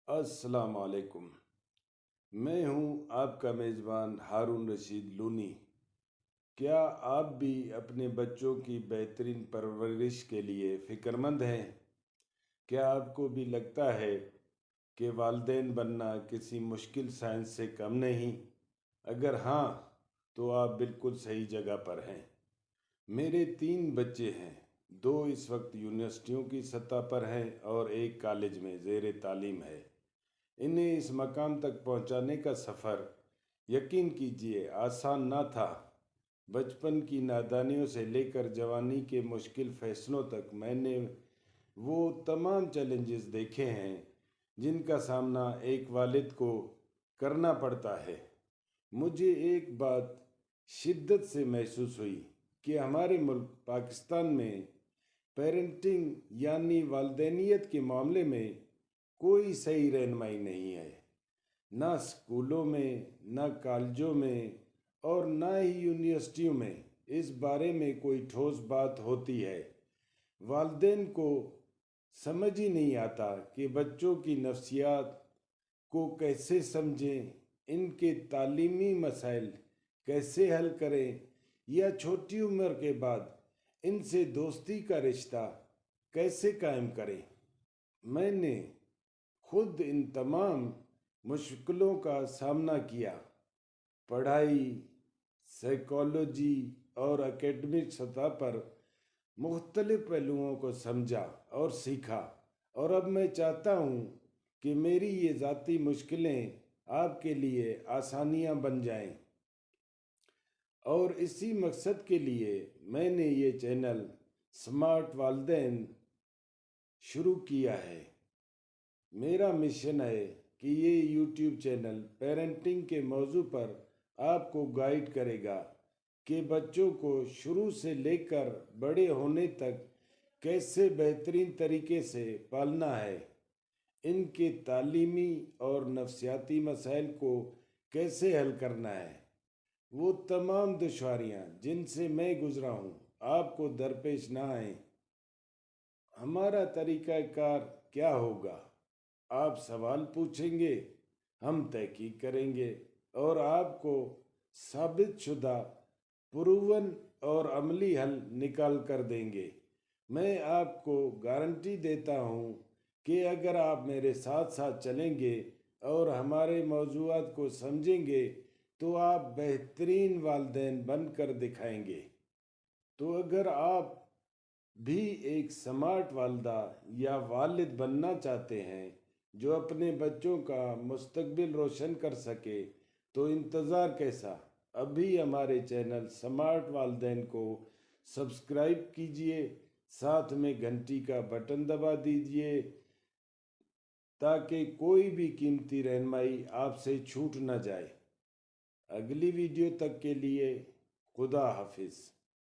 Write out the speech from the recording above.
السلام علیکم۔ میں ہوں آپ کا میزبان ہارون رشید لونی۔ کیا آپ بھی اپنے بچوں کی بہترین پرورش کے لیے فکر مند ہیں؟ کیا آپ کو بھی لگتا ہے کہ والدین بننا کسی مشکل سائنس سے کم نہیں؟ اگر ہاں تو آپ بالکل صحیح جگہ پر ہیں۔ میرے 3 بچے ہیں، 2 اس وقت یونیورسٹیوں کی سطح پر ہیں اور ایک کالج میں زیر تعلیم ہے۔ انہیں اس مقام تک پہنچانے کا سفر یقین کیجیے آسان نہ تھا۔ بچپن کی نادانیوں سے لے کر جوانی کے مشکل فیصلوں تک میں نے وہ تمام چیلنجز دیکھے ہیں جن کا سامنا ایک والد کو کرنا پڑتا ہے۔ مجھے ایک بات شدت سے محسوس ہوئی کہ ہمارے ملک پاکستان میں پیرنٹنگ یعنی والدینیت کے معاملے میں کوئی صحیح رہنمائی نہیں ہے۔ نہ اسکولوں میں، نہ کالجوں میں اور نہ ہی یونیورسٹیوں میں اس بارے میں کوئی ٹھوس بات ہوتی ہے۔ والدین کو سمجھ ہی نہیں آتا کہ بچوں کی نفسیات کو کیسے سمجھیں، ان کے تعلیمی مسائل کیسے حل کریں یا چھوٹی عمر کے بعد ان سے دوستی کا رشتہ کیسے قائم کریں۔ میں نے خود ان تمام مشکلوں کا سامنا کیا۔ پڑھائی، سائیکالوجی اور اکیڈمک سطح پر مختلف پہلوؤں کو سمجھا اور سیکھا، اور اب میں چاہتا ہوں کہ میری یہ ذاتی مشکلیں آپ کے لیے آسانیاں بن جائیں۔ اور اسی مقصد کے لیے میں نے یہ چینل سمارٹ والدین شروع کیا ہے۔ میرا مشن ہے کہ یہ یوٹیوب چینل پیرنٹنگ کے موضوع پر آپ کو گائیڈ کرے گا کہ بچوں کو شروع سے لے کر بڑے ہونے تک کیسے بہترین طریقے سے پالنا ہے، ان کے تعلیمی اور نفسیاتی مسائل کو کیسے حل کرنا ہے۔ وہ تمام دشواریاں جن سے میں گزرا ہوں آپ کو درپیش نہ آئیں۔ ہمارا طریقہ کار کیا ہوگا؟ آپ سوال پوچھیں گے، ہم تحقیق کریں گے اور آپ کو ثابت شدہ، پروون اور عملی حل نکال کر دیں گے۔ میں آپ کو گارنٹی دیتا ہوں کہ اگر آپ میرے ساتھ ساتھ چلیں گے اور ہمارے موضوعات کو سمجھیں گے تو آپ بہترین والدین بن کر دکھائیں گے۔ تو اگر آپ بھی ایک سمارٹ والدہ یا والد بننا چاہتے ہیں جو اپنے بچوں کا مستقبل روشن کر سکے تو انتظار کیسا؟ ابھی ہمارے چینل سمارٹ والدین کو سبسکرائب کیجئے، ساتھ میں گھنٹی کا بٹن دبا دیجئے تاکہ کوئی بھی قیمتی رہنمائی آپ سے چھوٹ نہ جائے۔ اگلی ویڈیو تک کے لیے خدا حافظ۔